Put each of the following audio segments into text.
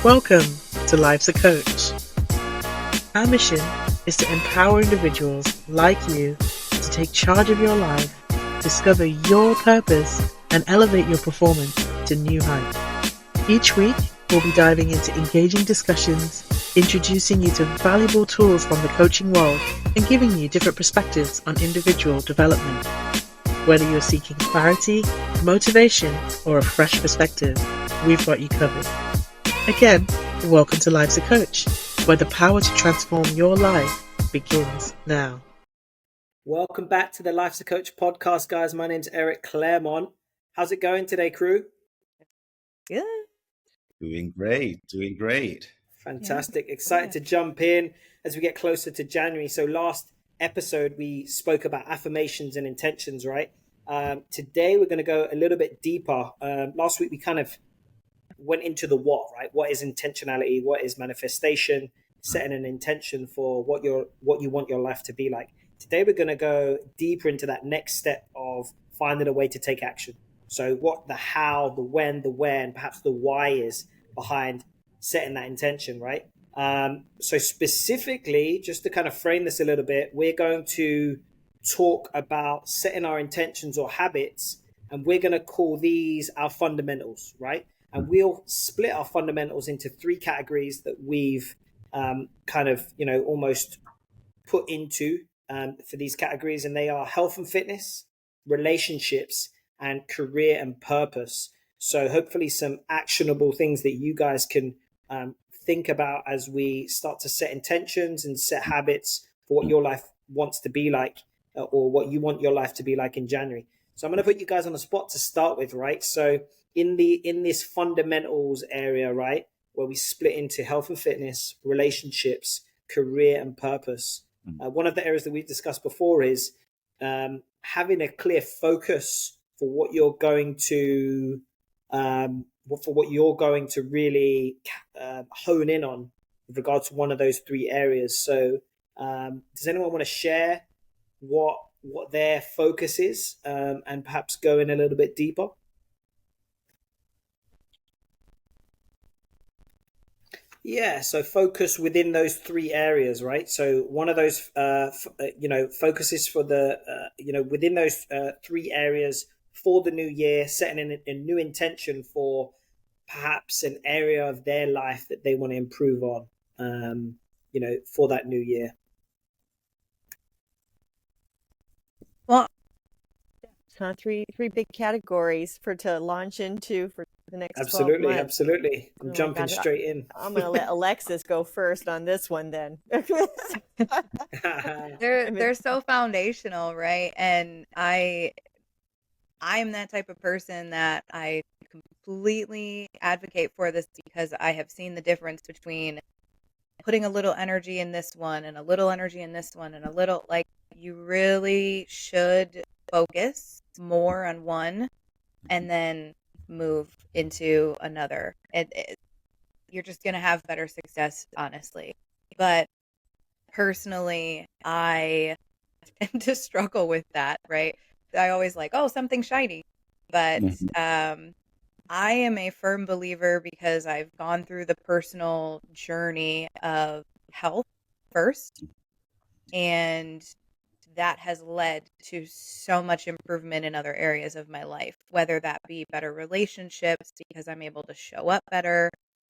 Welcome to Life's a Coach. Our mission is to empower individuals like you to take charge of your life, discover your purpose, and elevate your performance to new heights. Each week, we'll be diving into engaging discussions, introducing you to valuable tools from the coaching world, and giving you different perspectives on individual development. Whether you're seeking clarity, motivation, or a fresh perspective, we've got you covered. Again, welcome to Life's a Coach, where the power to transform your life begins now. Welcome back to the Life's a Coach podcast, guys. My name's Eric Claremont. How's it going today, crew? Good. Doing great. Fantastic. Excited to jump in as we get closer to January. So last episode, we spoke about affirmations and intentions, right? Today, we're going to go a little bit deeper. Last week, we kind of went into the what, right? What is intentionality? What is manifestation? Setting an intention for what you want your life to be like. Today, we're going to go deeper into that next step of finding a way to take action. So what the how, the when, the where, and perhaps the why is behind setting that intention, right? So specifically, just to kind of frame this a little bit, we're going to talk about setting our intentions or habits, and we're going to call these our fundamentals, right? And we'll split our fundamentals into three categories that we've almost put into for these categories. And they are health and fitness, relationships, and career and purpose. So hopefully some actionable things that you guys can think about as we start to set intentions and set habits for what your life wants to be like or what you want your life to be like in January. So I'm going to put you guys on the spot to start with, right? So in this fundamentals area, right, where we split into health and fitness, relationships, career and purpose. One of the areas that we've discussed before is having a clear focus for what you're going to really hone in on with regards to one of those three areas. So does anyone want to share what their focus is and perhaps go in a little bit deeper? Yeah, so focus within those three areas, right? So one of those, focuses for the, within those three areas for the new year, setting a new intention for perhaps an area of their life that they want to improve on, for that new year. Well, three big categories to launch into for the next 12 months. Absolutely. I'm jumping straight in. I'm going to let Alexis go first on this one then. They're so foundational, right? And I'm that type of person that I completely advocate for this because I have seen the difference between putting a little energy in this one and a little energy in this one and a little, like, you really should focus more on one and then move into another. You're just going to have better success, honestly. But personally, I tend to struggle with that, right? I always like, something shiny. But I am a firm believer because I've gone through the personal journey of health first. And that has led to so much improvement in other areas of my life, whether that be better relationships because I'm able to show up better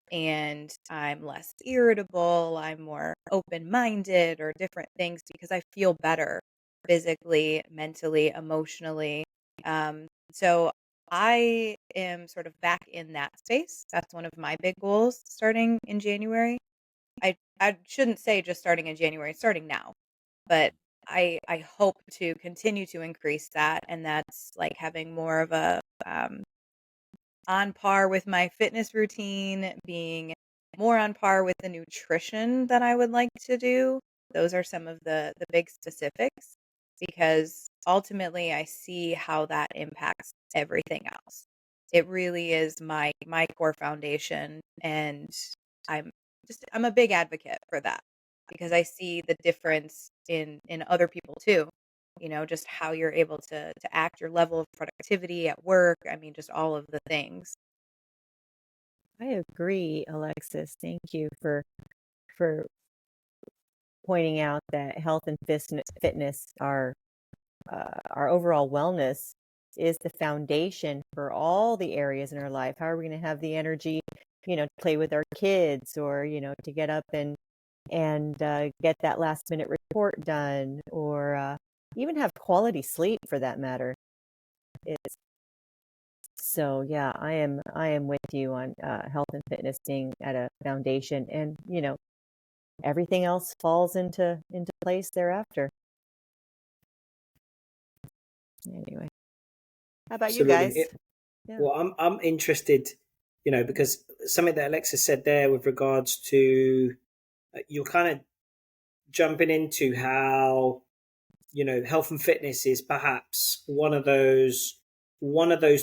and I'm less irritable, I'm more open-minded, or different things because I feel better physically, mentally, emotionally. So I am sort of back in that space. That's one of my big goals starting in January. I shouldn't say just starting in January, starting now, but I hope to continue to increase that, and that's like having more of a on par with my fitness routine, being more on par with the nutrition that I would like to do. Those are some of the big specifics because ultimately I see how that impacts everything else. It really is my core foundation, and I'm a big advocate for that because I see the difference in other people too. Just how you're able to act, your level of productivity at work. I mean, just all of the things. I agree, Alexis. Thank you for pointing out that health and fitness our overall wellness is the foundation for all the areas in our life. How are we going to have the energy, to play with our kids, or to get up and get that last minute report done, or even have quality sleep for that matter? It's so yeah, I am with you on health and fitness being at a foundation, and everything else falls into place thereafter. Anyway, how about you Absolutely. guys? Yeah. Well, I'm interested, because something that Alexis said there with regards to you're kind of jumping into how health and fitness is perhaps one of those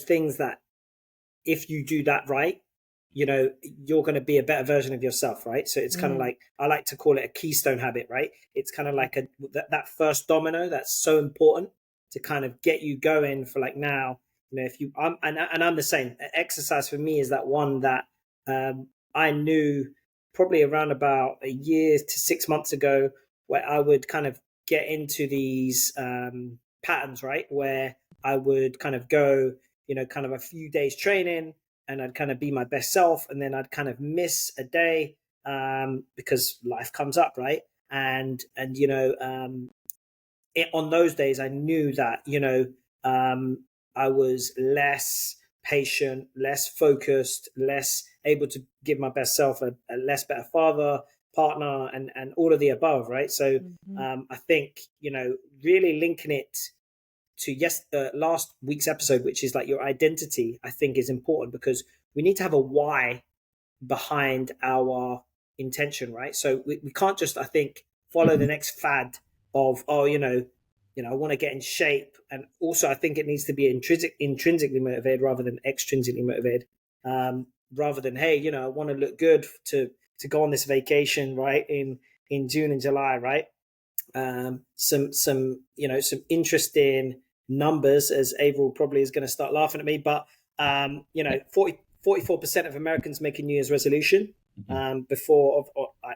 things that if you do that right, you're going to be a better version of yourself, right? So it's kind of like, I like to call it a keystone habit, right? It's kind of like that first domino that's so important to kind of get you going for like now. If you I'm the same. Exercise for me is that one that I knew probably around about a year to 6 months ago, where I would kind of get into these patterns, right? Where I would kind of go, kind of a few days training, and I'd kind of be my best self, and then I'd kind of miss a day because life comes up, right? And on those days, I knew that I was less patient, less focused, less able to give my best self, a less better father, partner, and all of the above, right? So I think really linking it to last week's episode, which is like your identity, I think is important, because we need to have a why behind our intention, right? So we can't just, I think, follow the next fad of, I want to get in shape. And also I think it needs to be intrinsically motivated rather than extrinsically motivated. Rather than, hey, I want to look good to go on this vacation, right? In June and July, right? Some interesting numbers, as Avril probably is going to start laughing at me, but 44% of Americans make a New Year's resolution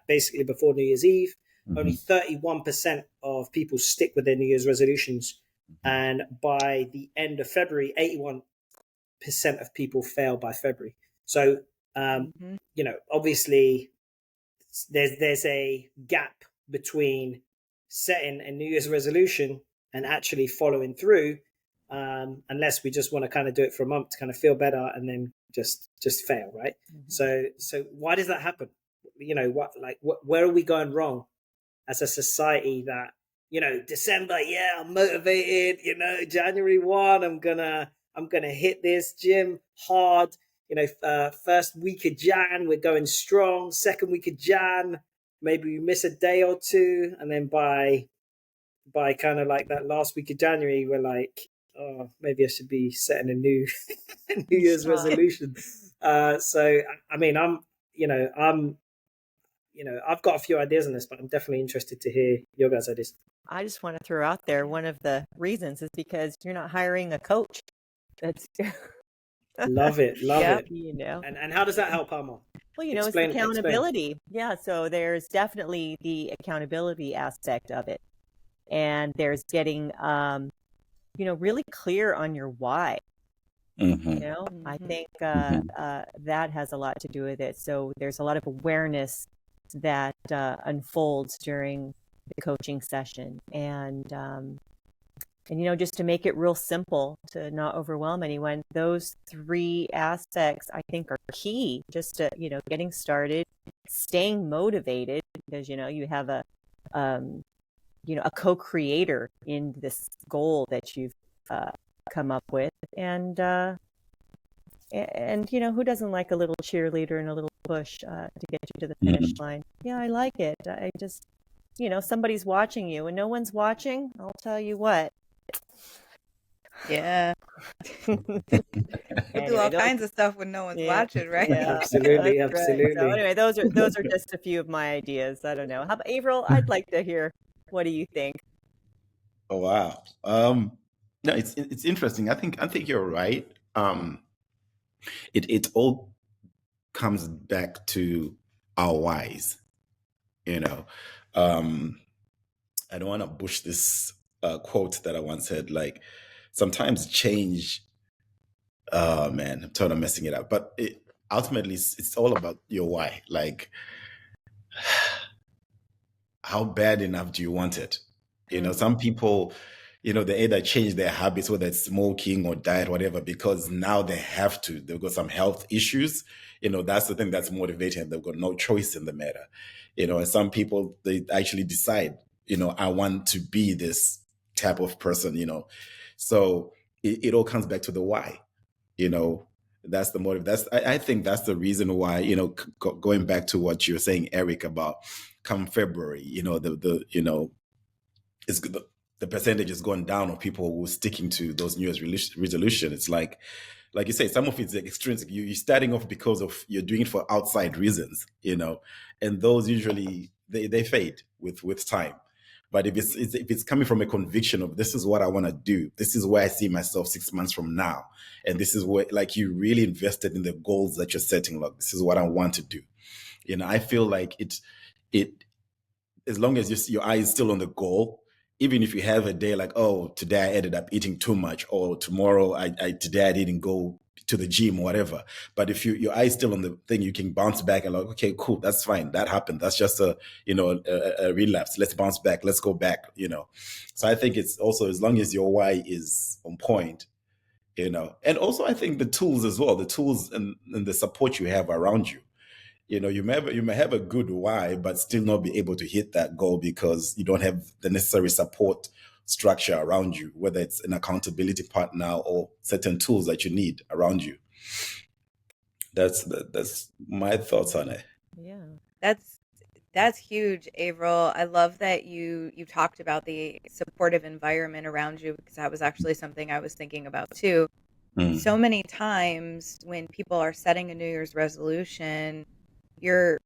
basically before New Year's Eve. Only 31% of people stick with their New Year's resolutions, and by the end of February, 81% of people fail by February. So obviously there's a gap between setting a New Year's resolution and actually following through, unless we just want to kind of do it for a month to kind of feel better and then just fail, right? So why does that happen? Where are we going wrong as a society that December, yeah, I'm motivated, January 1, I'm gonna hit this gym hard, first week of Jan we're going strong, second week of Jan maybe we miss a day or two, and then by kind of like that last week of January we're like, oh, maybe I should be setting a new New Year's resolution. So I mean, I've got a few ideas on this, but I'm definitely interested to hear your guys' ideas. I just want to throw out there, one of the reasons is because you're not hiring a coach. That's love it. And how does that help, Almar? Well, it's accountability. Yeah, so there's definitely the accountability aspect of it, and there's getting really clear on your why. I think that has a lot to do with it. So there's a lot of awareness that unfolds during the coaching session, and just to make it real simple, to not overwhelm anyone, those three aspects I think are key, just to getting started, staying motivated, because you have a co-creator in this goal that you've come up with, and who doesn't like a little cheerleader and a little push to get you to the finish line? Yeah, I like it. I just, somebody's watching you, and no one's watching. I'll tell you what. Yeah. We do all kinds of stuff when no one's watching, right? Yeah, absolutely. Right. So anyway, those are just a few of my ideas. I don't know. How about Avril? I'd like to hear. What do you think? Oh wow. No, it's interesting. I think you're right. It all comes back to our whys. You know, um, I don't want to push this quote that I once said, like, sometimes change, oh man, I'm totally messing it up. But ultimately, it's all about your why. Like, how bad enough do you want it? Some people, they either change their habits, whether it's smoking or diet, whatever, because now they have to. They've got some health issues. That's the thing that's motivating. They've got no choice in the matter. And some people, they actually decide, I want to be this type of person, So it all comes back to the why, that's the motive. I think that's the reason why, going back to what you were saying, Eric, about come February, it's the percentage has gone down of people who are sticking to those New Year's resolution. It's like you say, some of it's extrinsic. You're starting off because of you're doing it for outside reasons, and those usually they fade with time. But if it's coming from a conviction of this is what I want to do, this is where I see myself 6 months from now, and this is where, like, you really invested in the goals that you're setting. Like, this is what I want to do. I feel like it as long as your eye is still on the goal, even if you have a day like, oh, today I ended up eating too much, or tomorrow today I didn't go to the gym or whatever. But if your eye is still on the thing, you can bounce back and like, okay, cool, that's fine. That happened. That's just a relapse. Let's bounce back. Let's go back, So I think it's also, as long as your why is on point, and also I think the tools as well, the tools and the support you have around you. You may have a good why, but still not be able to hit that goal because you don't have the necessary support structure around you, whether it's an accountability partner or certain tools that you need around you. That's my thoughts on it. Yeah, that's huge, Avril. I love that you talked about the supportive environment around you, because that was actually something I was thinking about too. So many times when people are setting a New Year's resolution, you're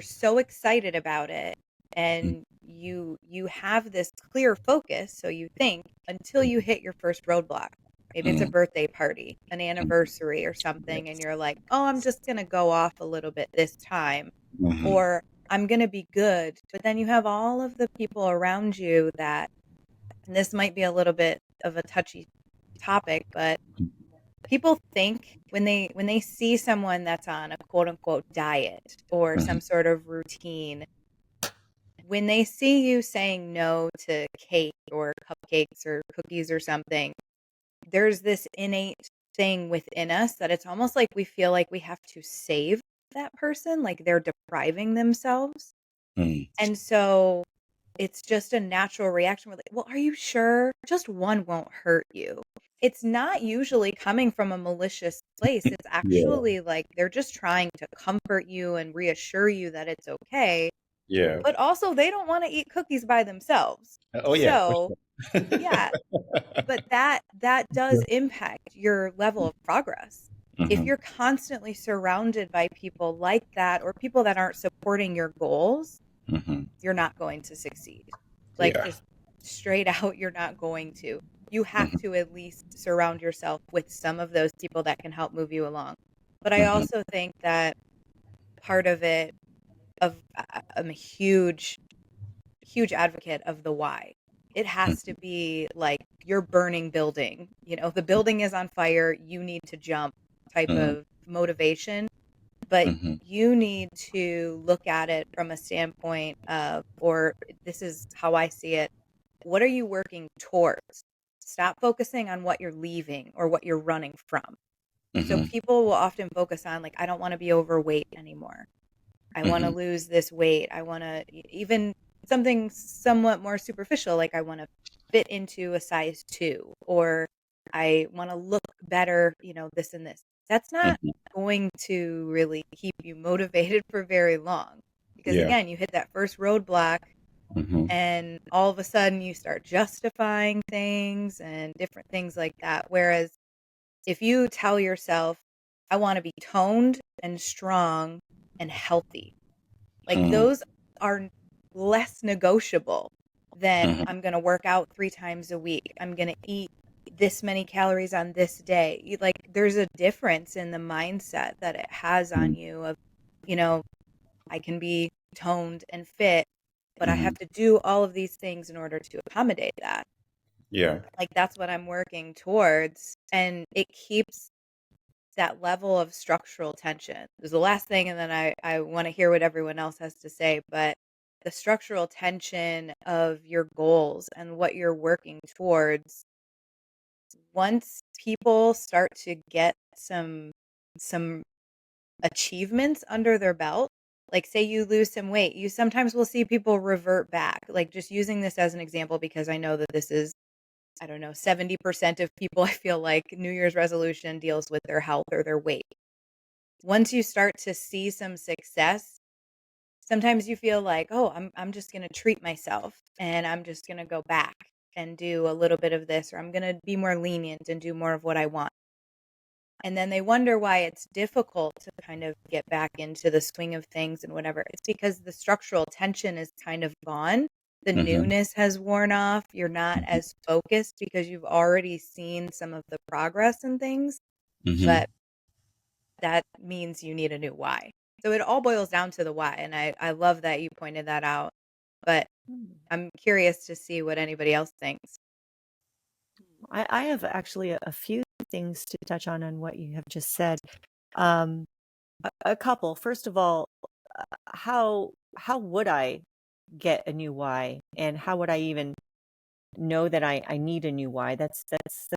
so excited about it, and you have this clear focus, so you think, until you hit your first roadblock. Maybe it's a birthday party, an anniversary or something, and you're like, oh, I'm just going to go off a little bit this time, or I'm going to be good. But then you have all of the people around you that, and this might be a little bit of a touchy topic, but people think when they see someone that's on a quote unquote diet or some sort of routine, when they see you saying no to cake or cupcakes or cookies or something, there's this innate thing within us that it's almost like we feel like we have to save that person, like they're depriving themselves. And so it's just a natural reaction. We're like, well, are you sure? Just one won't hurt you. It's not usually coming from a malicious place. It's actually like they're just trying to comfort you and reassure you that it's okay. Yeah. But also, they don't want to eat cookies by themselves. Oh yeah. So, yeah, but that does impact your level of progress. If you're constantly surrounded by people like that, or people that aren't supporting your goals, you're not going to succeed. Like, just straight out, you're not going to. You have to at least surround yourself with some of those people that can help move you along. But I also think that part of it, I'm a huge advocate of the why. It has to be like you're burning building. The building is on fire, you need to jump type of motivation. But you need to look at it from a standpoint of, or this is how I see it, what are you working towards? Stop focusing on what you're leaving or what you're running from. So people will often focus on, like, I don't want to be overweight anymore. I want to lose this weight. I want to, even something somewhat more superficial, like I want to fit into a size 2, or I want to look better, this and this. That's not going to really keep you motivated for very long, because again, you hit that first roadblock and all of a sudden you start justifying things and different things like that. Whereas if you tell yourself, I want to be toned and strong and healthy, like those are less negotiable than I'm going to work out 3 times a week. I'm going to eat this many calories on this day. Like, there's a difference in the mindset that it has on you of, you know, I can be toned and fit, but I have to do all of these things in order to accommodate that. Yeah. Like, that's what I'm working towards. And it keeps that level of structural tension. There's the last thing, and then I want to hear what everyone else has to say. But the structural tension of your goals and what you're working towards, once people start to get some achievements under their belt, like say you lose some weight, you sometimes will see people revert back. Like, just using this as an example, because I know that this is, I don't know, 70% of people, I feel like New Year's resolution deals with their health or their weight. Once you start to see some success, sometimes you feel like, oh, I'm just going to treat myself, and I'm just going to go back and do a little bit of this, or I'm going to be more lenient and do more of what I want. And then they wonder why it's difficult to kind of get back into the swing of things and whatever. It's because the structural tension is kind of gone. The newness has worn off. You're not as focused because you've already seen some of the progress and things. But that means you need a new why. So it all boils down to the why. And I love that you pointed that out. But I'm curious to see what anybody else thinks. I have actually a few things to touch on what you have just said. A couple. First of all, how would I get a new why, and how would I even know that I need a new why? That's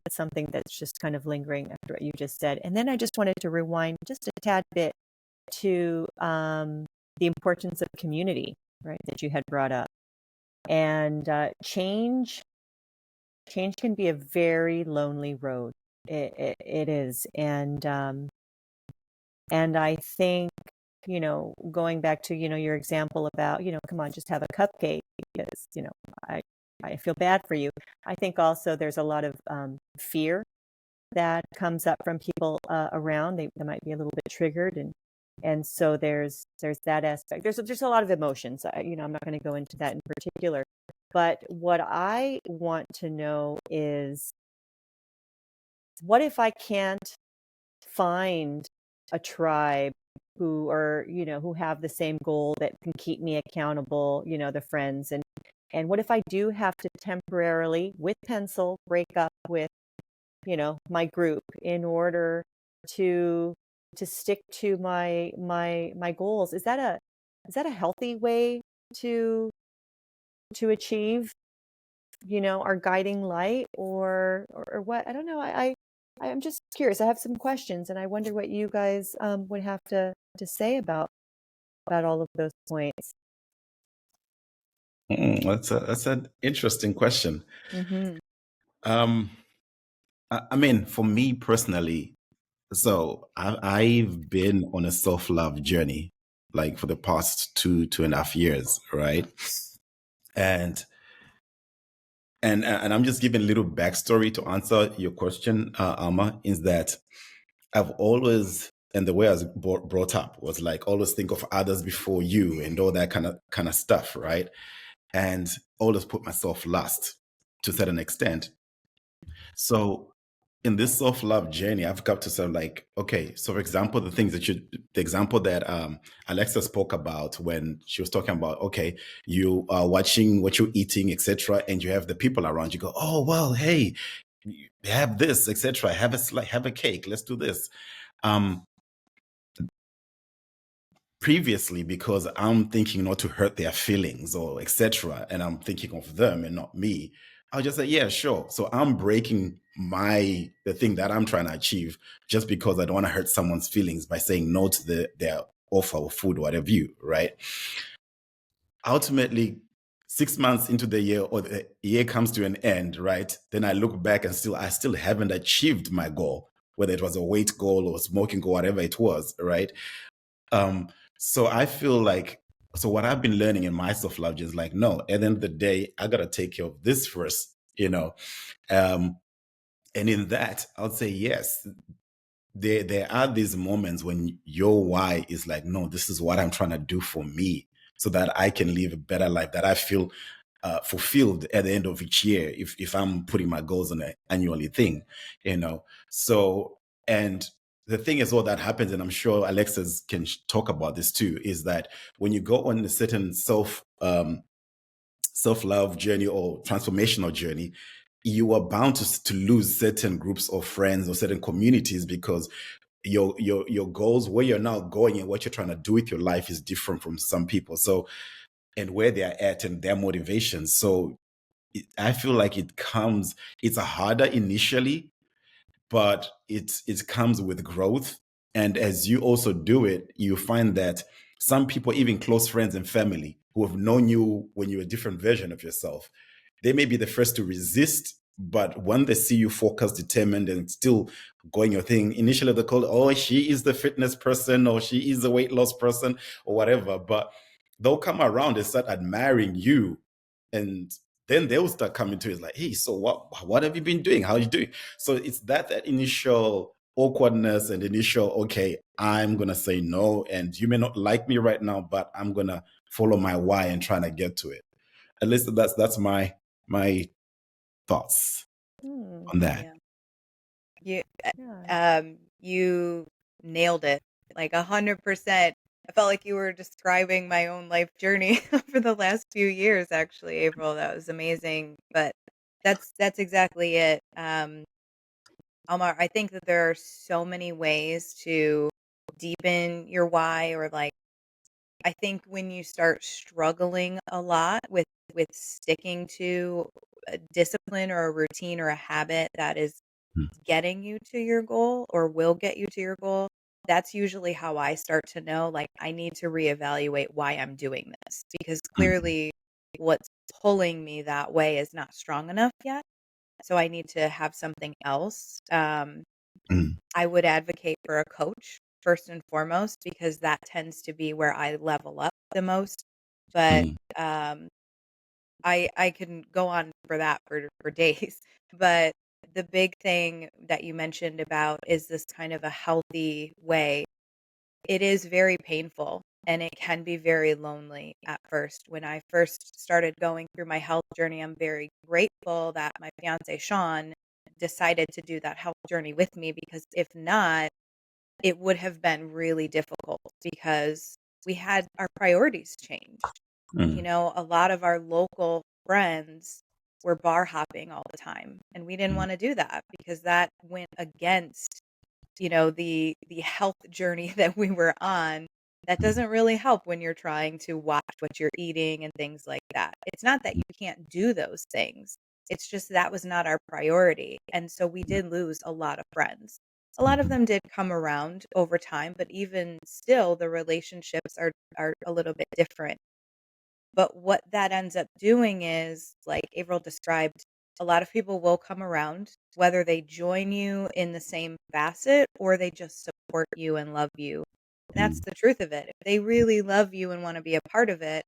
something that's just kind of lingering after what you just said. And then I just wanted to rewind just a tad bit to the importance of community, right, that you had brought up. And change can be a very lonely road. It is. And I think, going back to, your example about, come on, just have a cupcake because, I feel bad for you. I think also there's a lot of fear that comes up from people around. They might be a little bit triggered, and so there's that aspect. There's a lot of emotions. I'm not going to go into that in particular. But what I want to know is, what if I can't find a tribe who are, who have the same goal that can keep me accountable, the friends, and what if I do have to temporarily, with pencil, break up with, my group in order to stick to my goals? Is that a healthy way to achieve, our guiding light, or what? I don't know. I'm just curious. I have some questions, and I wonder what you guys would have to say about all of those points. That's an interesting question. Mm-hmm. I mean, for me personally, so I've been on a self-love journey, like for the past 2.5 years, right? And I'm just giving a little backstory to answer your question, Alma, is that I've always, and the way I was brought up was like, always think of others before you and all that kind of stuff, right? And always put myself last to a certain extent. So in this self-love journey, I've got to sort of like, okay, so for example, the example that Alexa spoke about when she was talking about, okay, you are watching what you're eating, etc., and you have the people around you go, oh, well, hey, have this, etc., have a cake, let's do this. Previously, because I'm thinking not to hurt their feelings or etc., and I'm thinking of them and not me, I'll just say, yeah, sure. So I'm breaking the thing that I'm trying to achieve just because I don't want to hurt someone's feelings by saying no to their offer of food or whatever right? Ultimately, 6 months into the year, or the year comes to an end, right? Then I look back and I still haven't achieved my goal, whether it was a weight goal or smoking goal, whatever it was, right? So I feel like, so what I've been learning in my self-love is like, no, at the end of the day, I got to take care of this first, and in that, I'll say, yes, there are these moments when your why is like, no, this is what I'm trying to do for me so that I can live a better life, that I feel fulfilled at the end of each year if I'm putting my goals on an annually thing, So, and the thing is, all that happens, and I'm sure Alexis can talk about this too, is that when you go on a certain self-love journey or transformational journey, you are bound to lose certain groups of friends or certain communities, because your goals, where you're now going and what you're trying to do with your life, is different from some people. So, and where they're at and their motivations. So I feel like it's a harder initially, but it comes with growth. And as you also do it, you find that some people, even close friends and family who have known you when you're a different version of yourself, they may be the first to resist. But when they see you focused, determined, and still going your thing, initially they call, oh, she is the fitness person, or she is the weight loss person, or whatever. But they'll come around and start admiring you, and then they'll start coming to you. It's like, hey, so what have you been doing? How are you doing? So it's that initial awkwardness and initial, okay, I'm gonna say no, and you may not like me right now, but I'm gonna follow my why and trying to get to it. At least that's my thoughts on that. Yeah. You, Yeah. you nailed it, like 100%. I felt like you were describing my own life journey for the last few years, actually, April. That was amazing. But that's exactly it. Almar, I think that there are so many ways to deepen your why, or like, I think when you start struggling a lot with sticking to a discipline or a routine or a habit that is getting you to your goal or will get you to your goal, that's usually how I start to know, like, I need to reevaluate why I'm doing this, because clearly what's pulling me that way is not strong enough yet. So I need to have something else. I would advocate for a coach first and foremost, because that tends to be where I level up the most. But um, I can go on for that for days. But the big thing that you mentioned about is this kind of a healthy way. It is very painful and it can be very lonely at first. When I first started going through my health journey, I'm very grateful that my fiance Sean decided to do that health journey with me, because if not, it would have been really difficult, because we had our priorities changed. A lot of our local friends were bar hopping all the time, and we didn't want to do that because that went against, the health journey that we were on. That doesn't really help when you're trying to watch what you're eating and things like that. It's not that you can't do those things. It's just that was not our priority. And so we did lose a lot of friends. A lot of them did come around over time, but even still, the relationships are a little bit different. But what that ends up doing is, like Avril described, a lot of people will come around, whether they join you in the same facet or they just support you and love you. And that's the truth of it. If they really love you and want to be a part of it,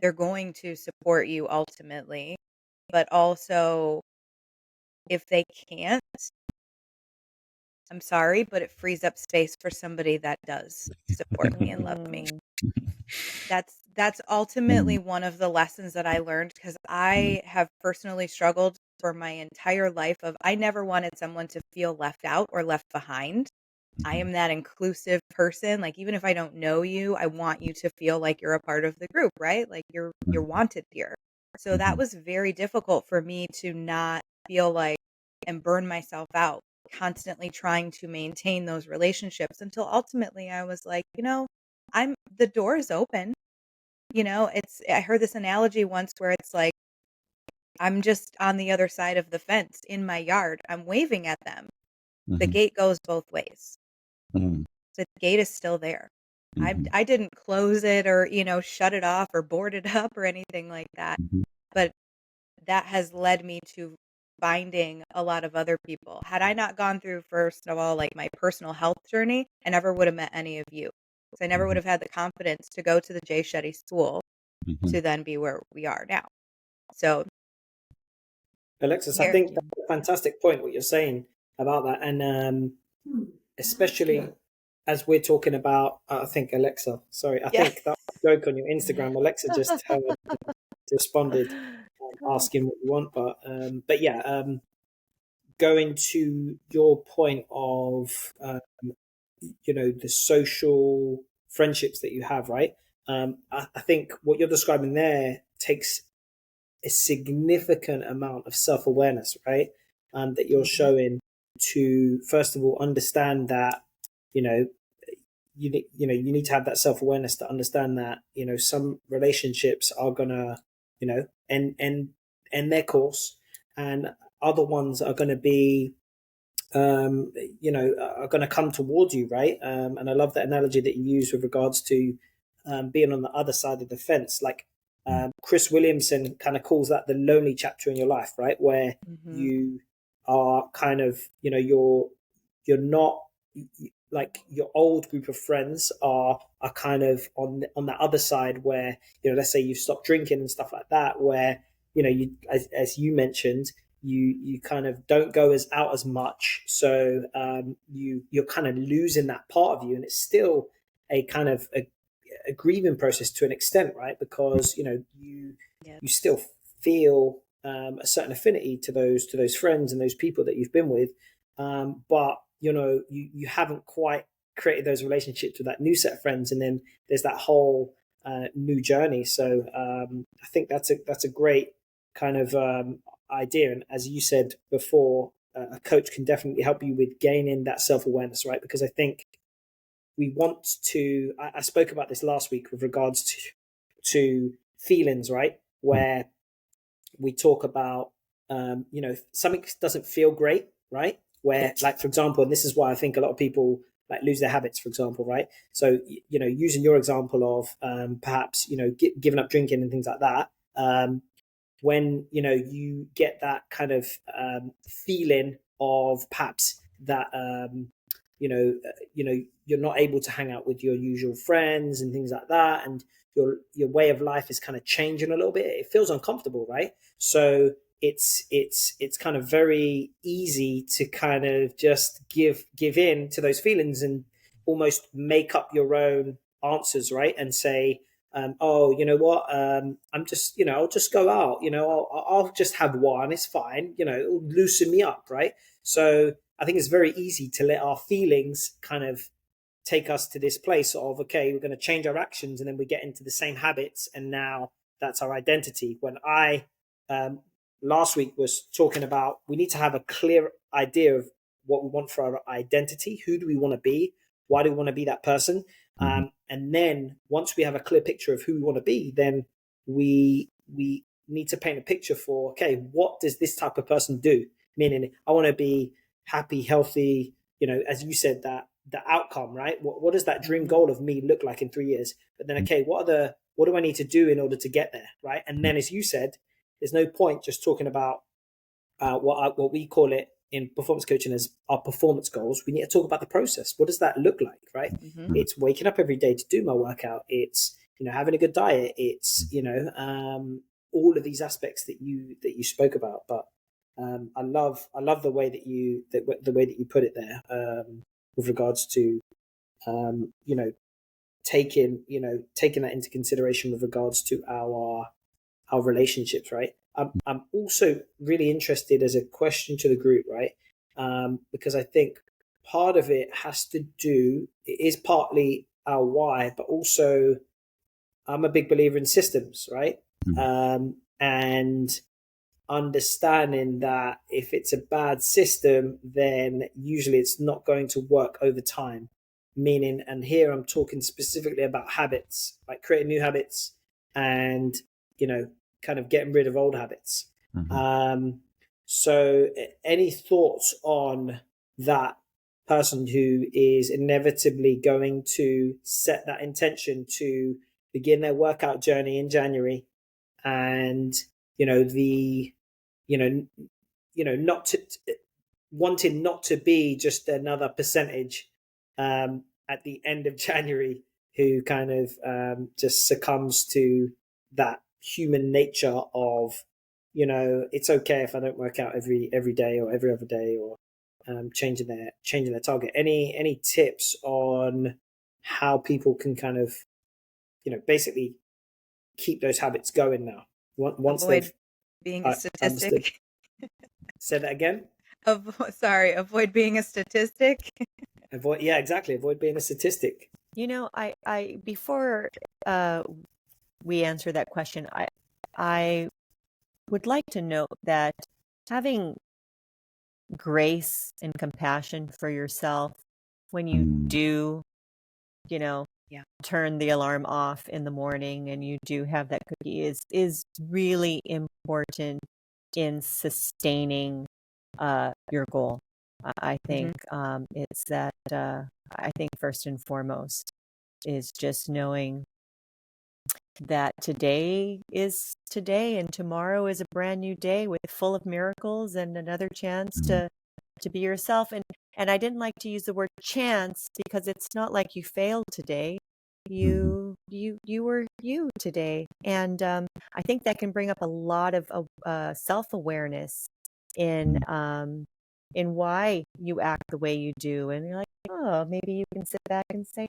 they're going to support you ultimately. But also, if they can't, I'm sorry, but it frees up space for somebody that does support me and love me. That's ultimately one of the lessons that I learned, because I have personally struggled for my entire life of, I never wanted someone to feel left out or left behind. I am that inclusive person. Like, even if I don't know you, I want you to feel like you're a part of the group, right? Like you're wanted here. So that was very difficult for me to not feel like and burn myself out constantly trying to maintain those relationships, until ultimately I was like, the door is open. I heard this analogy once where it's like, I'm just on the other side of the fence in my yard. I'm waving at them. The gate goes both ways. The gate is still there. I didn't close it or, shut it off or board it up or anything like that. But that has led me to finding a lot of other people. Had I not gone through, first of all, like my personal health journey, I never would have met any of you. So I never would have had the confidence to go to the Jay Shetty School to then be where we are now. So, Alexis, I here. think that's a fantastic point what you're saying about that, and especially as we're talking about, I think Alexa. Sorry, I think that joke on your Instagram. Alexa just responded. asking what you want, but yeah, going to your point of the social friendships that you have, right? I think what you're describing there takes a significant amount of self-awareness, right? That you're showing to, first of all, understand that, you know, you need to have that self-awareness to understand that, some relationships are gonna, end their course, and other ones are gonna be, are going to come towards you, right? And I love that analogy that you use with regards to being on the other side of the fence. Like Chris Williamson kind of calls that the lonely chapter in your life, right? Where you are kind of, you're not like your old group of friends are kind of on that other side where, let's say you've stopped drinking and stuff like that, where, you, as you mentioned, you kind of don't go out as much, so you're kind of losing that part of you, and it's still a kind of a grieving process to an extent, right? Because you still feel a certain affinity to those friends and those people that you've been with, but you haven't quite created those relationships with that new set of friends, and then there's that whole new journey. So I think that's a great kind of idea. And as you said before, a coach can definitely help you with gaining that self-awareness, right? Because I think we want to, I spoke about this last week with regards to feelings, right? Where we talk about, something doesn't feel great, right? Where, like, for example, and this is why I think a lot of people like lose their habits, for example, right? So, using your example of perhaps, giving up drinking and things like that, when you get that kind of feeling of perhaps that you're not able to hang out with your usual friends and things like that, and your way of life is kind of changing a little bit, it feels uncomfortable, right? So it's kind of very easy to kind of just give in to those feelings and almost make up your own answers, right? And say, oh, you know what? I'm just, I'll just go out. I'll just have one. It's fine. It'll loosen me up, right? So I think it's very easy to let our feelings kind of take us to this place of, okay, we're going to change our actions, and then we get into the same habits, and now that's our identity. When I last week was talking about, we need to have a clear idea of what we want for our identity. Who do we want to be? Why do we want to be that person? And then once we have a clear picture of who we want to be, then we need to paint a picture for, okay, what does this type of person do? Meaning, I want to be happy, healthy, as you said, that the outcome, right? What does that dream goal of me look like in 3 years? But then, okay, what do I need to do in order to get there, right? And then, as you said, there's no point just talking about what we call it in performance coaching as our performance goals. We need to talk about the process. What does that look like, right? It's waking up every day to do my workout. It's having a good diet. It's all of these aspects that you spoke about. But I love the way that you put it there, with regards to taking that into consideration with regards to our relationships, right? I'm also really interested as a question to the group, right? Because I think part of it is partly our why, but also I'm a big believer in systems, right? And understanding that if it's a bad system, then usually it's not going to work over time. Meaning, and here I'm talking specifically about habits, like creating new habits and, kind of getting rid of old habits. So any thoughts on that person who is inevitably going to set that intention to begin their workout journey in January, and not to wanting not to be just another percentage at the end of January who kind of just succumbs to that human nature of, it's okay if I don't work out every day or every other day, or changing their target. Any tips on how people can kind of, basically keep those habits going now once being a Understood. statistic. Say that again. Avoid being a statistic. Yeah, exactly. Avoid being a statistic. I before we answer that question, I would like to note that having grace and compassion for yourself when you do, Yeah. turn the alarm off in the morning and you do have that cookie is really important in sustaining your goal. I think it's that I think first and foremost is just knowing that today is today and tomorrow is a brand new day with full of miracles and another chance to be yourself. And I didn't like to use the word chance because it's not like you failed today. You were you today. And I think that can bring up a lot of self-awareness in why you act the way you do. And you're like, oh, maybe you can sit back and say,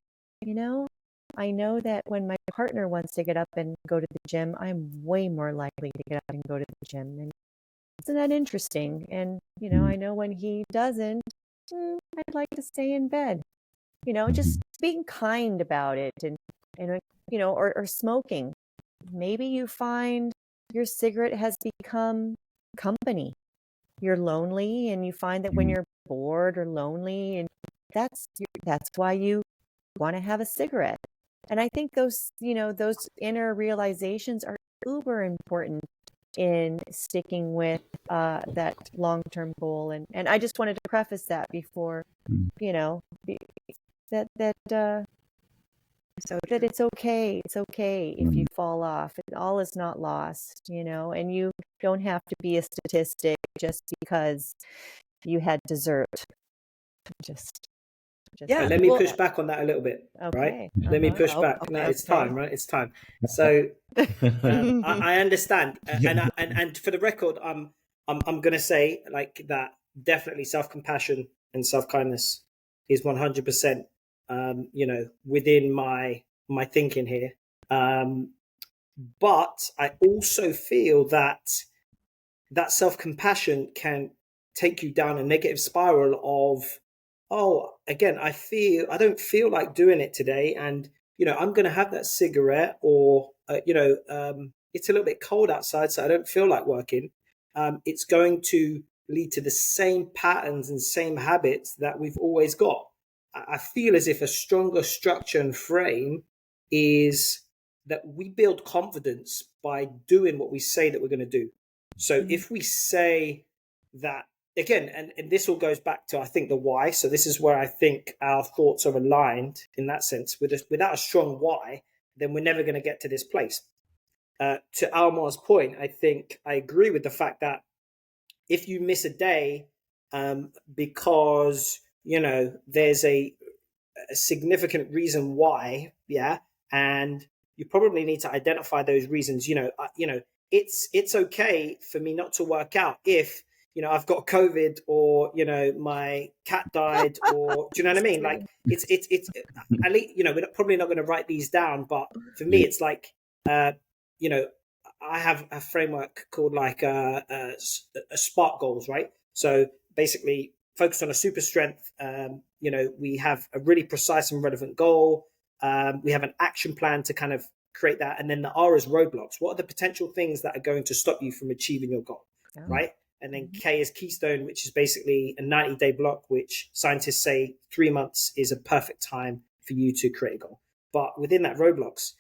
I know that when my partner wants to get up and go to the gym, I'm way more likely to get up and go to the gym. And isn't that interesting? And, I know when he doesn't, I'd like to stay in bed. Just being kind about it and or smoking. Maybe you find your cigarette has become company. You're lonely and you find that when you're bored or lonely, and that's why you want to have a cigarette. And I think those inner realizations are uber important in sticking with that long-term goal. And I just wanted to preface that before, that So that true. it's okay. It's okay if you fall off. All is not lost, and you don't have to be a statistic just because you had dessert. Just Yeah, let me push back on that a little bit, right? Okay. Let me push back. Okay. No, it's time, right? It's time. So I understand, and for the record, I'm gonna say like that. Definitely, self-compassion and self-kindness is 100%, within my thinking here. But I also feel that self-compassion can take you down a negative spiral of, oh, again, I don't feel like doing it today, and I'm going to have that cigarette, or it's a little bit cold outside, so I don't feel like working. It's going to lead to the same patterns and same habits that we've always got. I feel as if a stronger structure and frame is that we build confidence by doing what we say that we're going to do. So if we say that, again, and this all goes back to, I think, the why. So this is where I think our thoughts are aligned in that sense. Without a strong why, then we're never going to get to this place. To Almar's point, I think I agree with the fact that if you miss a day because there's a significant reason why, yeah, and you probably need to identify those reasons. It's okay for me not to work out if I've got COVID, or my cat died, or do you know what I mean? Like it's at least we're probably not going to write these down, but for me it's like I have a framework called like a SPARK goals, right? So basically focused on a super strength. We have a really precise and relevant goal. We have an action plan to kind of create that. And then the R is roadblocks. What are the potential things that are going to stop you from achieving your goal, right? And then K is keystone, which is basically a 90-day block, which scientists say 3 months is a perfect time for you to create a goal. But within that roadblocks,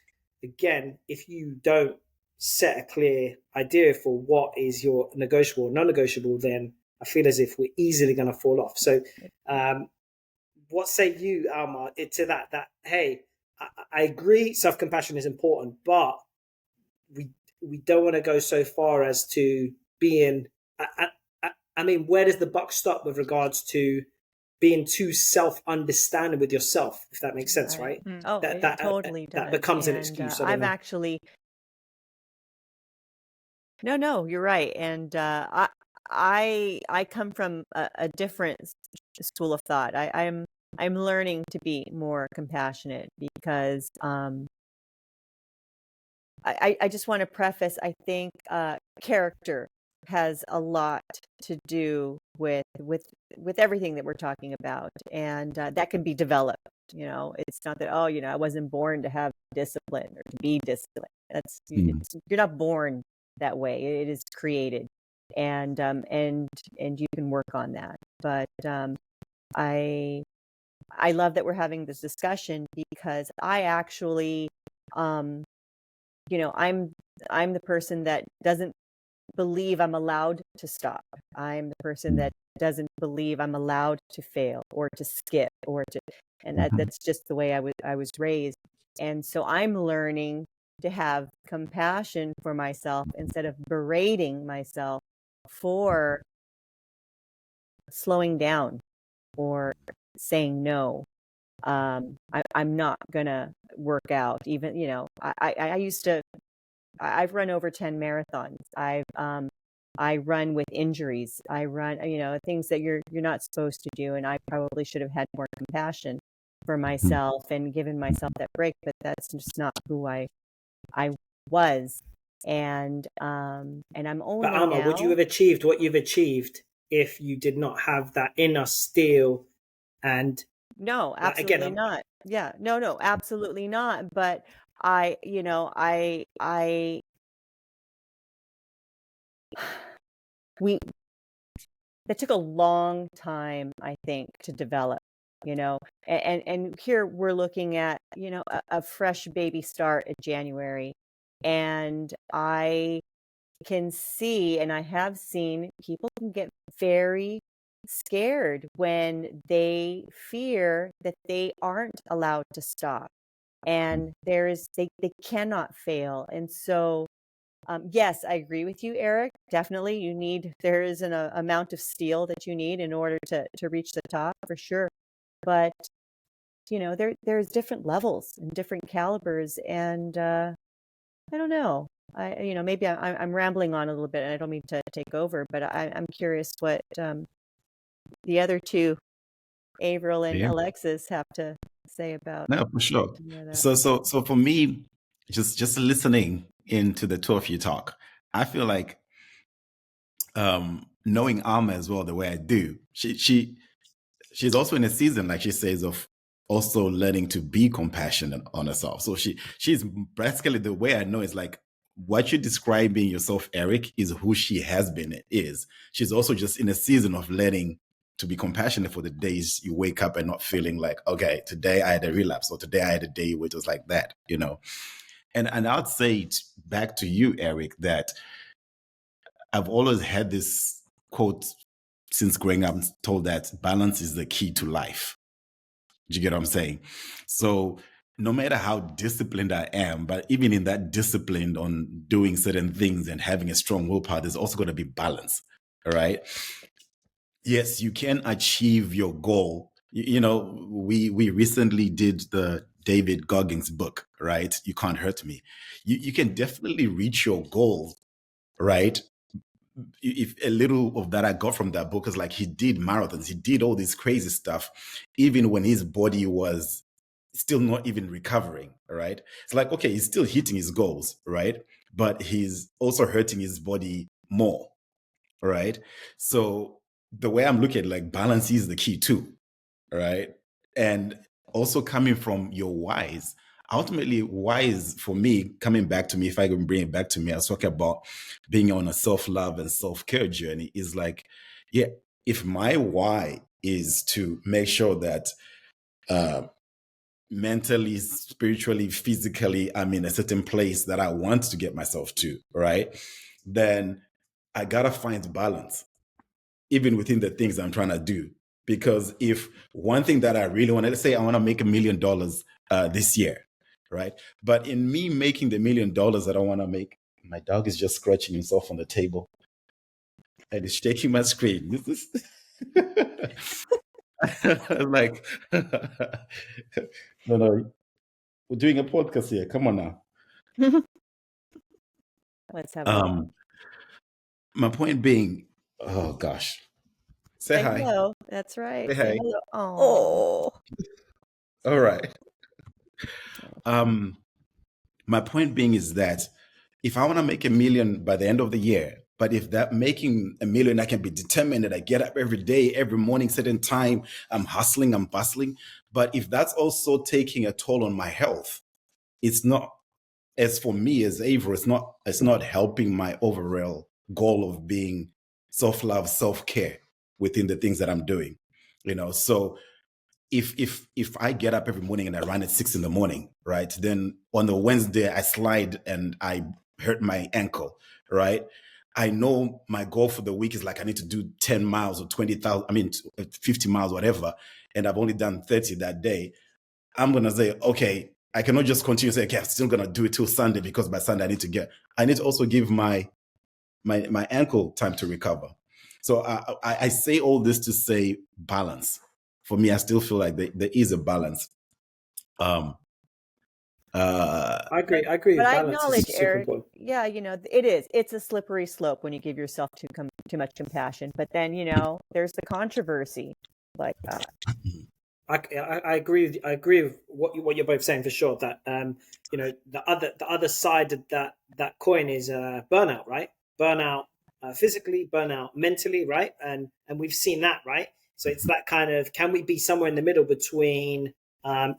again, if you don't set a clear idea for what is your negotiable or non-negotiable, then I feel as if we're easily going to fall off. So what say you, Almar, to that hey, I agree self-compassion is important, but we don't want to go so far as to being I mean, where does the buck stop with regards to being too self-understanding with yourself, if that makes sense, right? Oh, that totally does. That becomes an And, excuse. I've actually no, you're right. And I come from a different school of thought. I'm learning to be more compassionate because I just want to preface, I think character has a lot to do with everything that we're talking about, and that can be developed. It's not that, I wasn't born to have discipline or to be disciplined. You're not born that way. It is created, and you can work on that. But I love that we're having this discussion, because I actually, I'm the person that doesn't believe I'm allowed to stop. I'm the person that doesn't believe I'm allowed to fail or to skip and that's just the way I was raised. And so I'm learning to have compassion for myself instead of berating myself for slowing down or saying no. I'm not gonna work out. Even, I used to. I've run over 10 marathons. I run with injuries. I run, things that you're not supposed to do, and I probably should have had more compassion for myself and given myself that break. But that's just not who I was, and I'm only But Alma, would you now. have achieved what you've achieved if you did not have that inner steel? And No, like, absolutely again, not. Yeah, no, absolutely not. But we that took a long time, I think, to develop. And here we're looking at a fresh baby start in January, and I can see, and I have seen, people can get very scared when they fear that they aren't allowed to stop, and they cannot fail. And so yes, I agree with you, Eric. Definitely, there is an amount of steel that you need in order to reach the top, for sure. But there's different levels and different calibers, and I don't know. Maybe I'm rambling on a little bit, and I don't mean to take over, but I'm curious what the other two, Avril and Yeah. Alexis, have to say about No, for sure. that. So for me, just listening into the two of you talk, I feel like knowing Alma as well the way I do, she's also in a season, like she says, of also learning to be compassionate on herself. So she's basically, the way I know is like what you're describing yourself, Eric, is who she has been, is. She's also just in a season of learning to be compassionate for the days you wake up and not feeling like, okay, today I had a relapse, or today I had a day where it was like that, And I'd say back to you, Eric, that I've always had this quote since growing up, told that balance is the key to life. Do you get what I'm saying? So no matter how disciplined I am, but even in that discipline on doing certain things and having a strong willpower, there's also going to be balance. All right. Yes, you can achieve your goal. We recently did the David Goggins book, right? You Can't Hurt Me. You can definitely reach your goal, right? If a little of that I got from that book is like, he did marathons, he did all this crazy stuff, even when his body was still not even recovering. Right? It's like, okay, he's still hitting his goals, right? But he's also hurting his body more. Right? So the way I'm looking at it, like, balance is the key too. Right? And also coming from your whys. Ultimately, whys for me, coming back to me, if I can bring it back to me, I was talking about being on a self-love and self-care journey, is like, yeah, if my why is to make sure that mentally, spiritually, physically, I'm in a certain place that I want to get myself to, right? Then I gotta find balance, even within the things I'm trying to do. Because if one thing that I really want, let's say I want to make $1 million this year, right? But in me making the $1 million that I want to make, my dog is just scratching himself on the table and he's shaking my screen. This is like, no, we're doing a podcast here. Come on now. Let's have a My point being, oh gosh, say hi. hello. That's right. Say Say hi. hello. Oh. All right. My point being is that if I want to make $1 million by the end of the year, but if that making $1 million, I can be determined that I get up every day, every morning, certain time, I'm hustling, I'm bustling. But if that's also taking a toll on my health, it's not, as for me as Avril, it's not helping my overall goal of being self-love, self-care within the things that I'm doing. So if I get up every morning and I run at 6 a.m, right, then on the Wednesday I slide and I hurt my ankle, right? I know my goal for the week is like I need to do 10 miles or 20,000, 50 miles, whatever, and I've only done 30 that day. I'm gonna say, okay, I cannot just continue to say, okay, I'm still gonna do it till Sunday because by Sunday I need to also give my ankle time to recover. So I say all this to say balance. For me, I still feel like there is a balance. I agree. I agree. But I Balance acknowledge, is super Eric. important. Yeah, it is. It's a slippery slope when you give yourself too much compassion. But then, there's the controversy. Like, I agree. I agree with what you're both saying for sure. That the other side of that coin is burnout, right? Burnout physically, burnout mentally, right? And we've seen that, right? So it's that kind of, can we be somewhere in the middle between I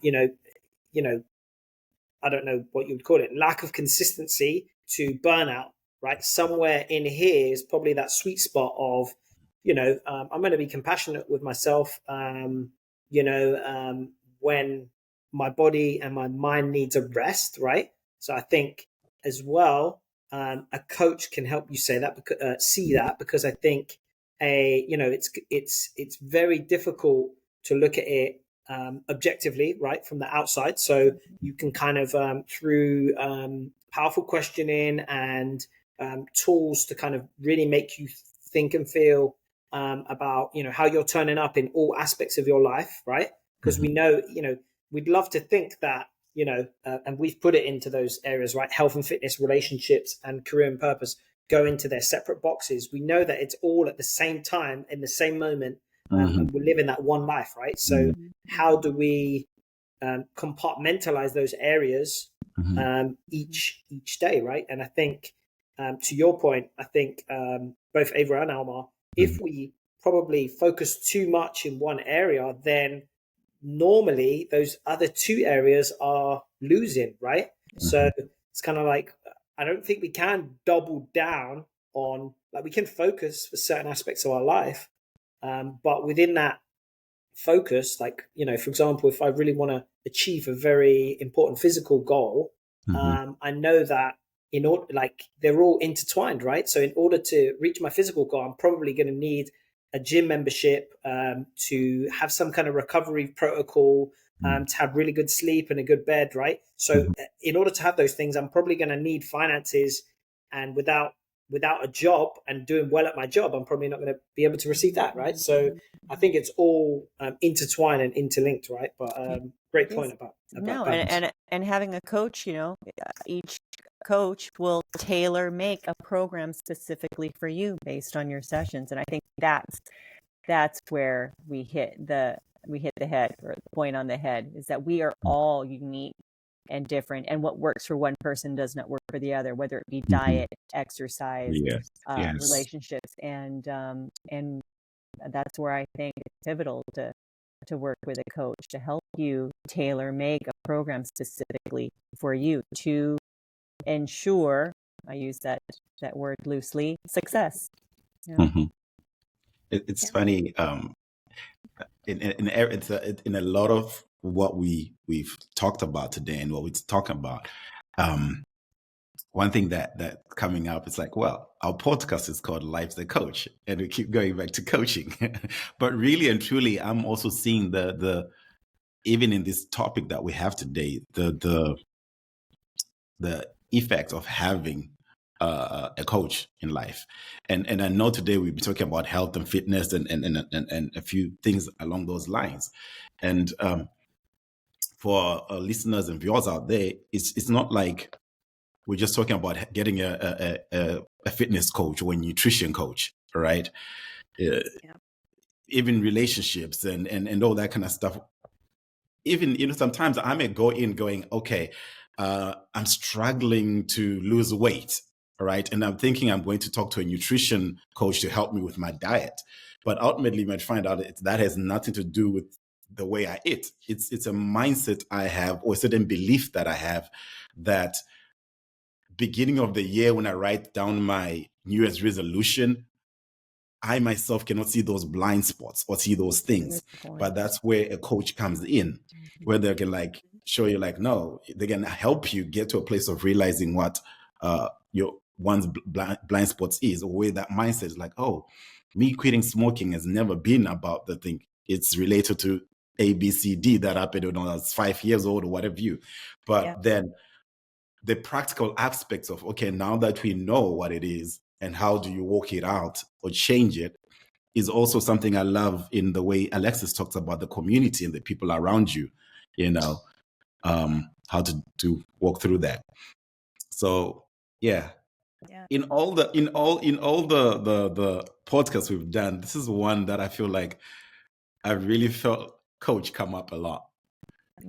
don't know what you would call it, lack of consistency to burnout, right? Somewhere in here is probably that sweet spot of, I'm going to be compassionate with myself, when my body and my mind needs a rest, right? So I think as well, a coach can help you see that, because I think it's very difficult to look at it objectively, right, from the outside. So you can kind of through powerful questioning and tools to kind of really make you think and feel about how you're turning up in all aspects of your life, right? Because we know we'd love to think that and we've put it into those areas, right? Health and fitness, relationships, and career and purpose go into their separate boxes. We know that it's all at the same time in the same moment. And we live in that one life, right? So how do we compartmentalize those areas each day, right? And I think to your point, I think both Avril and Almar, if we probably focus too much in one area, then normally those other two areas are losing, right? So it's kind of like, I don't think we can double down on, like, we can focus for certain aspects of our life, but within that focus, like, for example, if I really want to achieve a very important physical goal, I know that in order, like, they're all intertwined, right? So in order to reach my physical goal, I'm probably going to need a gym membership, to have some kind of recovery protocol, to have really good sleep and a good bed, right? So in order to have those things, I'm probably going to need finances, and without a job and doing well at my job, I'm probably not going to be able to receive that, right? So I think it's all intertwined and interlinked, right? But great point about no, balance. and having a coach, each coach will tailor make a program specifically for you based on your sessions, and I think that's where we hit the head, or the point on the head, is that we are all unique and different, and what works for one person does not work for the other, whether it be diet, exercise, Yes. relationships, and that's where I think it's pivotal to work with a coach to help you tailor make a program specifically for you to ensure, I use that word loosely, success. It's funny. In a lot of what we've talked about today and what we're talking about, one thing that coming up is like, well, our podcast is called Life's the Coach, and we keep going back to coaching. But really and truly, I'm also seeing the even in this topic that we have today, the effect of having a coach in life. And I know today we'll be talking about health and fitness and a few things along those lines. And for listeners and viewers out there, it's not like we're just talking about getting a fitness coach or a nutrition coach, right? Even relationships and all that kind of stuff. Even, sometimes I may go in going, okay, I'm struggling to lose weight, all right? And I'm thinking I'm going to talk to a nutrition coach to help me with my diet. But ultimately, you might find out that has nothing to do with the way I eat. It's a mindset I have, or a certain belief that I have, that beginning of the year when I write down my New Year's resolution, I myself cannot see those blind spots or see those things. But that's where a coach comes in, where they can like show you like, no, they can help you get to a place of realizing what your one's blind spots is, or where that mindset is like, oh, me quitting smoking has never been about the thing. It's related to A, B, C, D that happened when I was 5 years old or whatever you. But then the practical aspects of, okay, now that we know what it is and how do you work it out or change it, is also something I love in the way Alexis talks about the community and the people around you, you know, how to walk through that. So yeah. In all the podcasts we've done, this is one that I feel like I really felt coach come up a lot.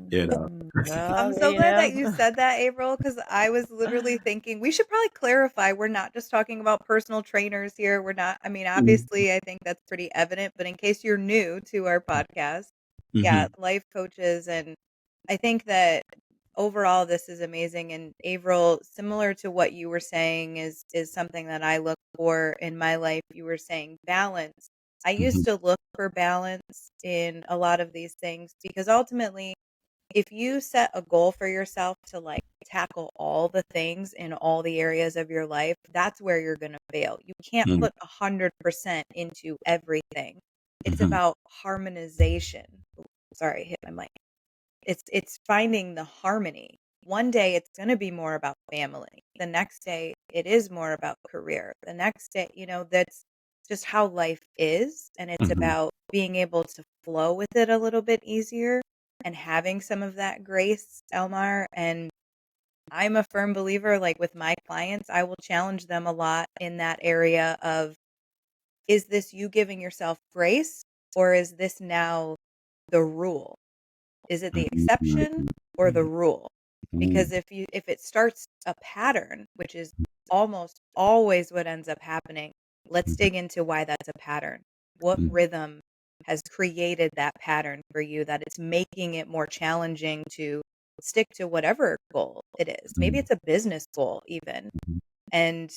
You know. I'm so glad that you said that, Avril, because I was literally thinking we should probably clarify we're not just talking about personal trainers here. We're not, I mean, obviously, I think that's pretty evident, but in case you're new to our podcast, life coaches. And I think that overall this is amazing. And Avril, similar to what you were saying, is something that I look for in my life. You were saying balance. I used to look for balance in a lot of these things because ultimately, if you set a goal for yourself to like tackle all the things in all the areas of your life, that's where you're going to fail. You can't put 100% into everything. It's about harmonization. Ooh, sorry, hit my mic. It's finding the harmony. One day it's going to be more about family. The next day it is more about career. The next day, that's just how life is, and it's about being able to flow with it a little bit easier and having some of that grace, Almar. And I'm a firm believer, like with my clients, I will challenge them a lot in that area of, is this you giving yourself grace, or is this now the rule? Is it the exception or the rule? Because if it starts a pattern, which is almost always what ends up happening, let's dig into why that's a pattern. What rhythm has created that pattern for you that it's making it more challenging to stick to whatever goal it is? Maybe it's a business goal even. And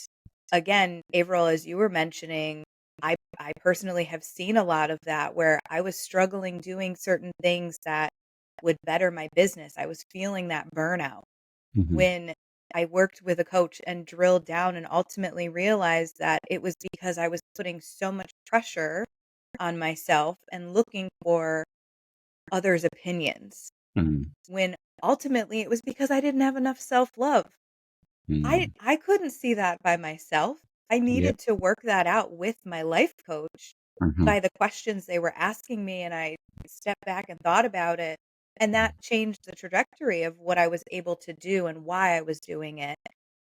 again, Avril, as you were mentioning, I personally have seen a lot of that where I was struggling doing certain things that would better my business. I was feeling that burnout when I worked with a coach and drilled down and ultimately realized that it was because I was putting so much pressure on myself and looking for others' opinions. When ultimately it was because I didn't have enough self-love. I couldn't see that by myself. I needed to work that out with my life coach by the questions they were asking me, and I stepped back and thought about it, and that changed the trajectory of what I was able to do and why I was doing it.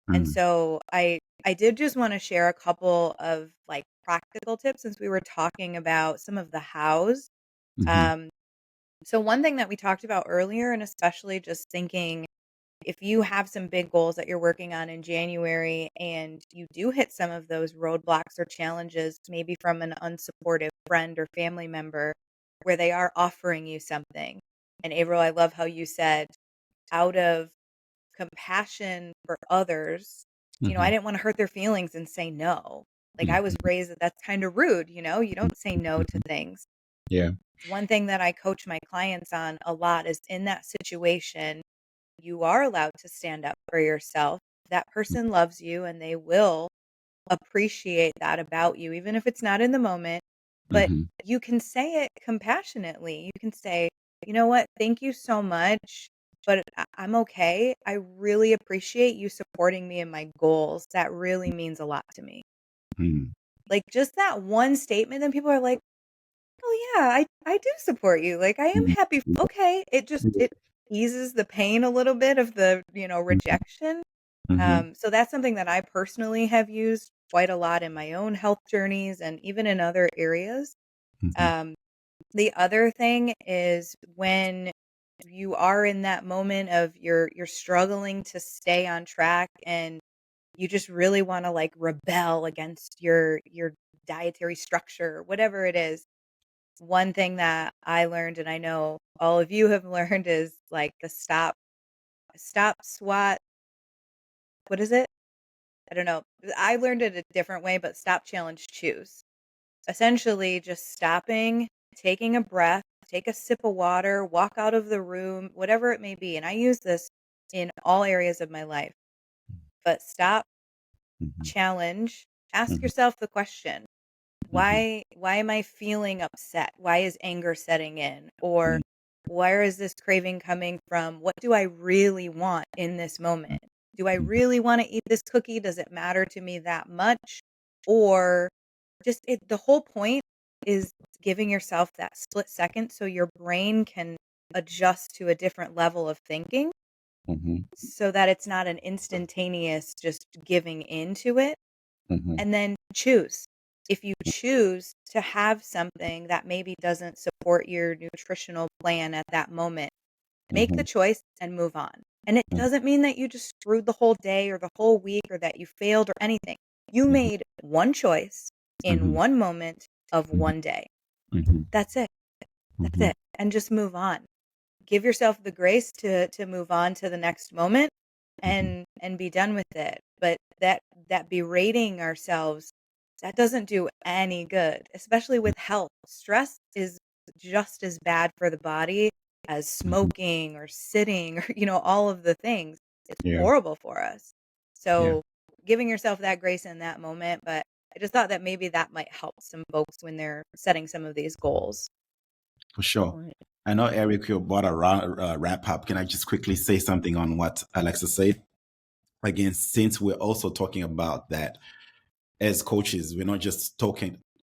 And so I did just want to share a couple of like practical tips since we were talking about some of the hows. So one thing that we talked about earlier, and especially just thinking, if you have some big goals that you're working on in January and you do hit some of those roadblocks or challenges, maybe from an unsupportive friend or family member, where they are offering you something. And Avril, I love how you said, out of compassion for others, I didn't want to hurt their feelings and say no. Like I was raised that that's kind of rude, you don't say no to things. Yeah. One thing that I coach my clients on a lot is in that situation, you are allowed to stand up for yourself. That person loves you and they will appreciate that about you, even if it's not in the moment. But you can say it compassionately. You can say, you know what? Thank you so much, but I'm okay. I really appreciate you supporting me in my goals. That really means a lot to me. Like just that one statement, then people are like, oh yeah, I do support you. Like I am happy. Okay. It eases the pain a little bit of the, rejection. So that's something that I personally have used quite a lot in my own health journeys and even in other areas. The other thing is when you are in that moment of you're struggling to stay on track, and you just really want to like rebel against your dietary structure, whatever it is. One thing that I learned, and I know all of you have learned, is like the stop, swat. What is it? I don't know. I learned it a different way, but stop, challenge, choose. Essentially, just stopping, taking a breath, take a sip of water, walk out of the room, whatever it may be. And I use this in all areas of my life. But stop, Mhm. challenge, ask Mhm. yourself the question, Mhm. why am I feeling upset? Why is anger setting in? Or Mhm. where is this craving coming from? What do I really want in this moment? Do I Mhm. really want to eat this cookie? Does it matter to me that much? Or just the whole point is giving yourself that split second so your brain can adjust to a different level of thinking, Mhm. so that it's not an instantaneous just giving into it. Mhm. And then choose. If you choose to have something that maybe doesn't support your nutritional plan at that moment, make the Mhm. choice and move on. And it Mhm. doesn't mean that you just screwed the whole day or the whole week or that you failed or anything. You Mhm. made one choice in Mhm. one moment of Mhm. one day. Mhm. That's it. That's Mhm. it. And just move on. Give yourself the grace to move on to the next moment Mhm. and be done with it. But that berating ourselves, that doesn't do any good, especially with health. Stress is just as bad for the body as Mhm. smoking or sitting or all of the things. It's Yeah. horrible for us. Yeah. So giving yourself that grace in that moment, but I just thought that maybe that might help some folks when they're setting some of these goals. For sure. Right. I know Eric, you're about to wrap up. Can I just quickly say something on what Alexa said? Again, since we're also talking about that as coaches, we're not just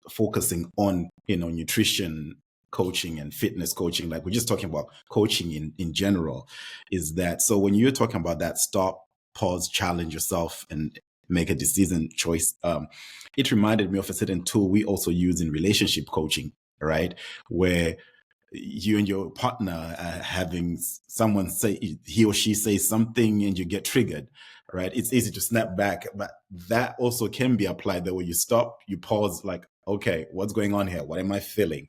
focusing on, nutrition coaching and fitness coaching. Like we're just talking about coaching in general. Is that so? When you're talking about that, stop, pause, challenge yourself, and make a decision choice. It reminded me of a certain tool we also use in relationship coaching, right? Where you and your partner having someone say he or she says something and you get triggered, right? It's easy to snap back, but that also can be applied that way. You stop, you pause, like, okay, what's going on here? What am I feeling?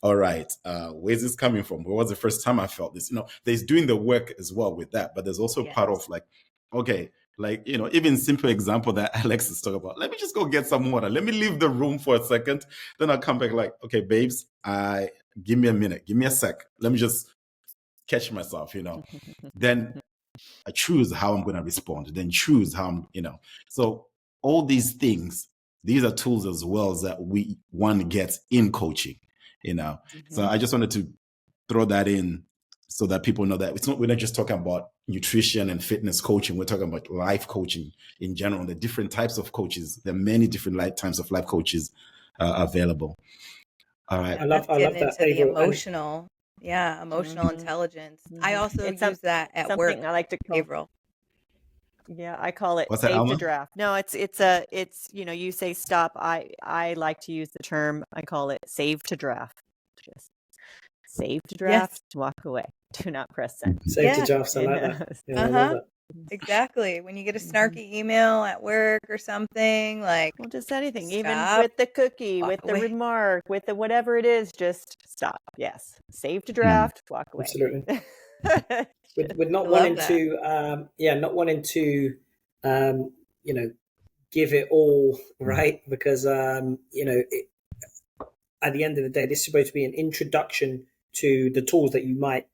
All right, where's this coming from? Where was the first time I felt this? There's doing the work as well with that, but there's also Yes. part of like, okay, like, even simple example that Alexis talked about. Let me just go get some water. Let me leave the room for a second. Then I'll come back like, okay, babes, give me a minute, give me a sec. Let me just catch myself. Then I choose how I'm going to respond, then choose how So all these things, these are tools as well that one gets in coaching. So Mhm. I just wanted to throw that in so that people know that we're not just talking about nutrition and fitness coaching. We're talking about life coaching in general, the different types of coaches. There are many different types of life coaches available. All right. That's I getting love that, into the Avril. And emotional Mhm. intelligence. I Mhm. also It's use that at work, something I like to call. Avril. Yeah, I call it What's that, save to Alma? draft. No, it's you say stop. I like to use the term, I call it save to draft. Just save to Yes. draft, walk away. Do not press send. save to Yeah. drafts. I You like know. that. Yeah, I love Uh-huh. that. Exactly. When you get a Mhm. snarky email at work or something, like, Well, just anything, even stop, with the cookie, walk with the away. remark, with the whatever it is, just stop. Yes. Save to Mhm. draft, walk away. Absolutely. With I not love wanting that. to, not wanting to, um, you know, give it all, right? Because, at the end of the day, this is supposed to be an introduction to the tools that you might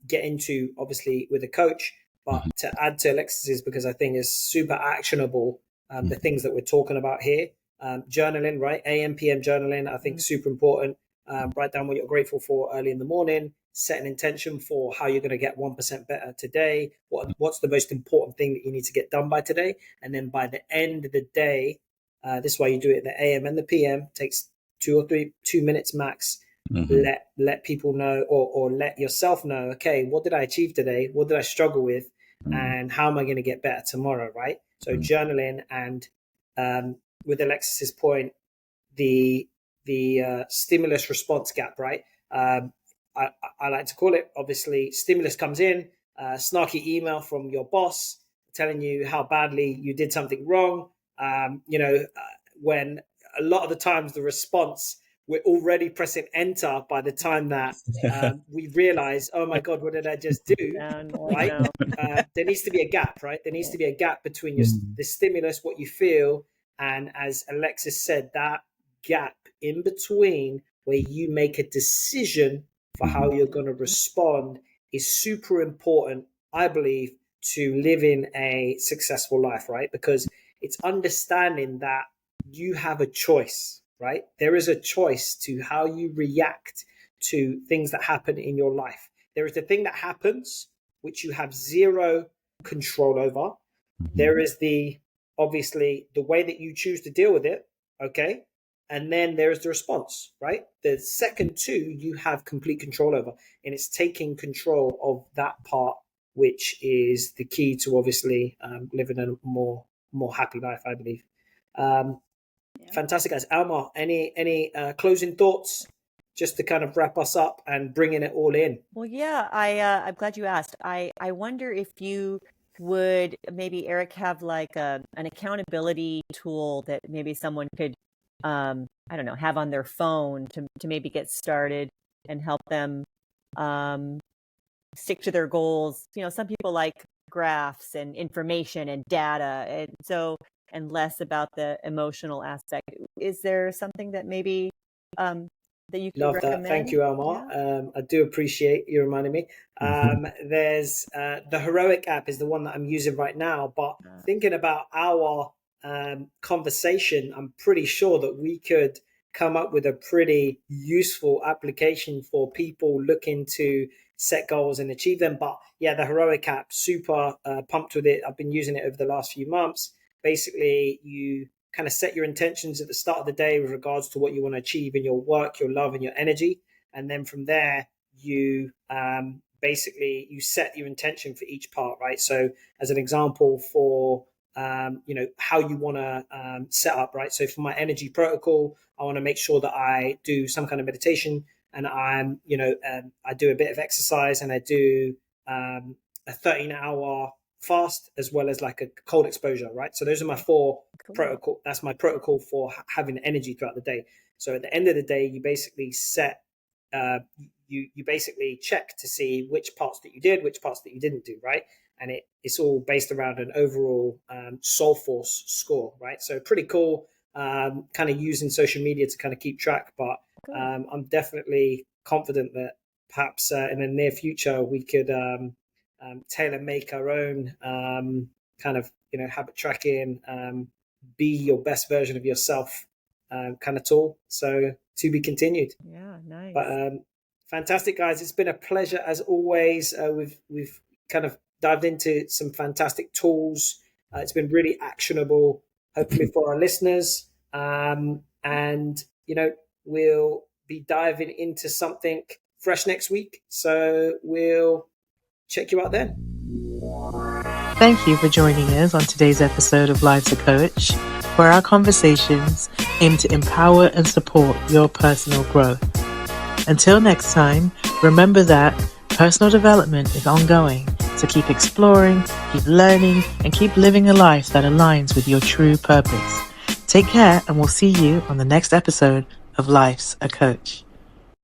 get into, obviously, with a coach. But Mhm. to add to Alexis's, because I think is super actionable, the Mhm. things that we're talking about here. Journaling, right? AM, PM journaling, I think super important. Write down what you're grateful for early in the morning. Set an intention for how you're going to get 1% better today. What's the most important thing that you need to get done by today? And then by the end of the day, this is why you do it the AM and the PM. Takes 2 minutes max. Mhm. Let people know, or let yourself know, okay, what did I achieve today, what did I struggle with, Mhm. and how am I going to get better tomorrow, right? So Mhm. journaling, and with Alexis's point, the stimulus response gap, right? I like to call it, obviously, stimulus comes in, snarky email from your boss telling you how badly you did something wrong. When a lot of the times the response, we're already pressing enter by the time that we realize, oh my God, what did I just do? Right? There needs to be a gap, right? There needs to be a gap between the stimulus, what you feel, and as Alexis said, that gap in between where you make a decision for how you're going to respond is super important, I believe, to living a successful life, right? Because it's understanding that you have a choice, right? There is a choice to how you react to things that happen in your life. There is the thing that happens, which you have zero control over. There is obviously the way that you choose to deal with it, okay? And then there is the response, right? The second two you have complete control over, and it's taking control of that part, which is the key to obviously living a more happy life, I believe. Fantastic, guys. Almar, any closing thoughts just to kind of wrap us up and bringing it all in? Well, yeah, I'm glad you asked. I wonder if you would maybe, Eric, have like an accountability tool that maybe someone could, I don't know, have on their phone to maybe get started and help them stick to their goals. You know, some people like graphs and information and data, and less about the emotional aspect. Is there something that maybe that you could recommend? That. Thank you, Almar. Yeah. I do appreciate you reminding me. There's the Heroic app is the one that I'm using right now. But thinking about our conversation, I'm pretty sure that we could come up with a pretty useful application for people looking to set goals and achieve them. But yeah, the Heroic app, super pumped with it. I've been using it over the last few months. Basically, you kind of set your intentions at the start of the day with regards to what you want to achieve in your work, your love, and your energy. And then from there, you basically you set your intention for each part, right? So as an example for, how you want to set up, right? So for my energy protocol, I want to make sure that I do some kind of meditation, and I do a bit of exercise, and I do a 13-hour fast as well as like a cold exposure, right? So those are my four protocol. That's my protocol for having energy throughout the day. So at the end of the day, you basically set, you basically check to see which parts that you did, which parts that you didn't do, right? And it's all based around an overall soul force score, right? So pretty cool, kind of using social media to kind of keep track. But I'm definitely confident that perhaps in the near future, we could tailor make our own kind of, habit tracking, be your best version of yourself kind of tool. So to be continued. Yeah, nice. But fantastic, guys. It's been a pleasure as always. We've kind of dived into some fantastic tools. It's been really actionable, hopefully for our listeners. And, we'll be diving into something fresh next week. So we'll check you out then. Thank you for joining us on today's episode of Life's a Coach, where our conversations aim to empower and support your personal growth. Until next time, remember that personal development is ongoing, so keep exploring, keep learning, and keep living a life that aligns with your true purpose. Take care, and we'll see you on the next episode of Life's a Coach.